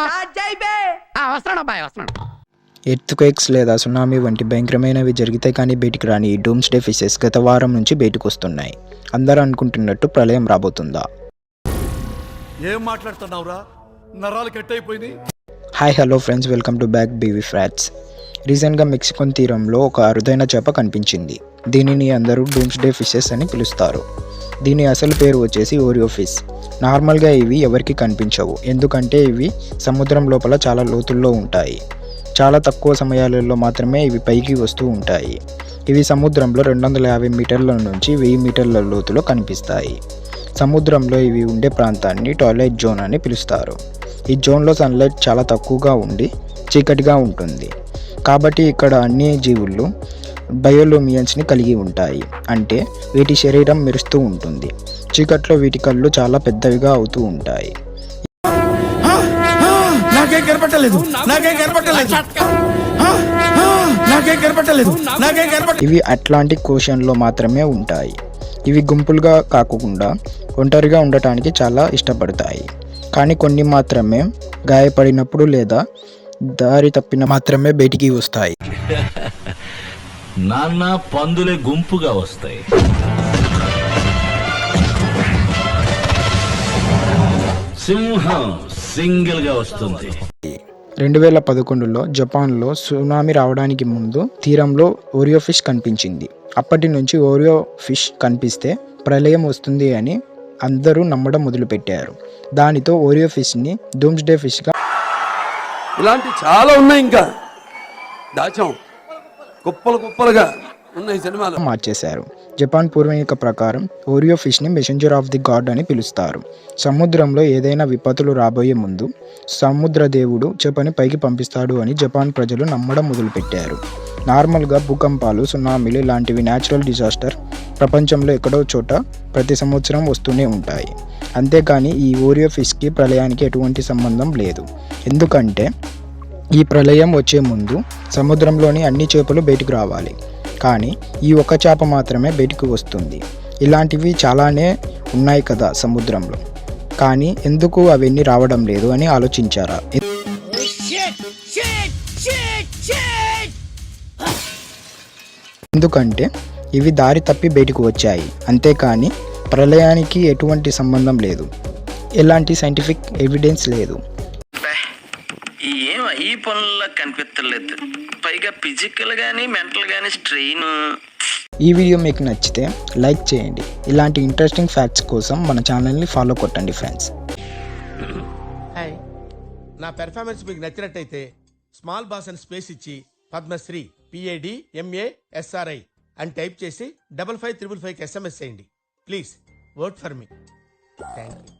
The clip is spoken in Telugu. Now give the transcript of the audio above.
వస్తున్నాడు అబ్బాయి వస్తున్నాడు. ఎర్త్క్వేక్స్ లేదా సునామీ వంటి భయంకరమైనవి జరిగితే కానీ బయటికి రాని ఈ డూమ్స్డే ఫిషెస్ గత వారం నుంచి బయటకు వస్తున్నాయి. అందరూ అనుకుంటున్నట్టు ప్రళయం రాబోతుందా? ఏం మాట్లాడుతున్నావురా, నరాలు కట్ అయిపోయింది. Hi hello friends, welcome to back BV ఫ్రాట్స్. రీసెంట్గా మెక్సికన్ తీరంలో ఒక అరుదైన చేప కనిపించింది. దీనిని అందరూ డూమ్స్డే ఫిషెస్ అని పిలుస్తారు. దీని అసలు పేరు వచ్చేసి ఓరియో ఫిష్. నార్మల్గా ఇవి ఎవరికి కనిపించవు, ఎందుకంటే ఇవి సముద్రం లోపల చాలా లోతుల్లో ఉంటాయి. చాలా తక్కువ సమయాలలో మాత్రమే ఇవి పైకి వస్తూ ఉంటాయి. ఇవి సముద్రంలో 250 మీటర్ల నుంచి 1000 మీటర్ల లోతులో కనిపిస్తాయి. సముద్రంలో ఇవి ఉండే ప్రాంతాన్ని టాయిలెట్ జోన్ అని పిలుస్తారు. ఈ జోన్లో సన్లైట్ చాలా తక్కువగా ఉండి చీకటిగా ఉంటుంది. కాబట్టి ఇక్కడ అన్ని జీవులు బయోలూమియన్స్ని కలిగి ఉంటాయి. అంటే వీటి శరీరం మెరుస్తూ ఉంటుంది. చీకట్లో వీటి కళ్ళు చాలా పెద్దవిగా అవుతూ ఉంటాయి. ఇవి అట్లాంటిక్ ఓషన్లో మాత్రమే ఉంటాయి. ఇవి గుంపులుగా కాకుండా ఒంటరిగా ఉండటానికి చాలా ఇష్టపడతాయి. కానీ కొన్ని మాత్రమే గాయపడినప్పుడు లేదా దారి తప్పిన మాత్రమే బయటికి వస్తాయి. నాన్న పందులే గుంపుగా వస్తాయి. సింహం సింగిల్ గా వస్తుంది. 2011లో జపాన్లో సునామీ రావడానికి ముందు తీరంలో ఓరియో ఫిష్ కనిపించింది. అప్పటి నుంచి ఓరియో ఫిష్ కనిపిస్తే ప్రళయం వస్తుంది అని అందరూ నమ్మడం మొదలుపెట్టారు. దానితో ఓరియో ఫిష్ని డూమ్స్డే ఫిష్గా ఇలాంటి చాలా ఉన్నాయి, ఇంకా దాచాం కుప్పలుగా ఉన్నాయి సినిమాలు మార్చేశారు. జపాన్ పూర్వీకుల ప్రకారం ఓరియో ఫిష్ని మెసెంజర్ ఆఫ్ ది గాడ్ అని పిలుస్తారు. సముద్రంలో ఏదైనా విపత్తులు రాబోయే ముందు సముద్ర దేవుడు చేపని పైకి పంపిస్తాడు అని జపాన్ ప్రజలు నమ్మడం మొదలుపెట్టారు. నార్మల్గా భూకంపాలు, సునామీలు లాంటివి న్యాచురల్ డిజాస్టర్ ప్రపంచంలో ఎక్కడో చోట ప్రతి సంవత్సరం వస్తూనే ఉంటాయి. అంతేకాని ఈ ఓరియో ఫిష్కి ప్రళయానికి ఎటువంటి సంబంధం లేదు. ఎందుకంటే ఈ ప్రళయం వచ్చే ముందు సముద్రంలోని అన్ని చేపలు బయటకు రావాలి. కానీ ఈ ఒక్క చేప మాత్రమే బయటకు వస్తుంది. ఇలాంటివి చాలానే ఉన్నాయి కదా సముద్రంలో, కానీ ఎందుకు అవన్నీ రావడం లేదు అని ఆలోచించారా? ఎందుకంటే ఇవి దారి తప్పి బయటకు వచ్చాయి. అంతేకాని ప్రళయానికి ఎటువంటి సంబంధం లేదు. ఎలాంటి సైంటిఫిక్ ఎవిడెన్స్ లేదు. ఏం ఈ పనుల్లో కనిపించలేదు. పైగా ఫిజికల్ గానీ మెంటల్ గానీ స్ట్రెయిన్. ఈ వీడియో మీకు నచ్చితే లైక్ చేయండి. ఇలాంటి ఇంట్రెస్టింగ్ ఫ్యాక్ట్స్ కోసం మన ఛానల్ని ఫాలో కొట్టండి ఫ్రెండ్స్. నా పెర్ఫార్మెన్స్ మీకు నచ్చినట్టయితే స్మాల్ బాస్ అని స్పేస్ ఇచ్చి పద్మశ్రీ PADMASRI అని టైప్ చేసి 555555కి SMS చేయండి. Please vote for me. Thank you.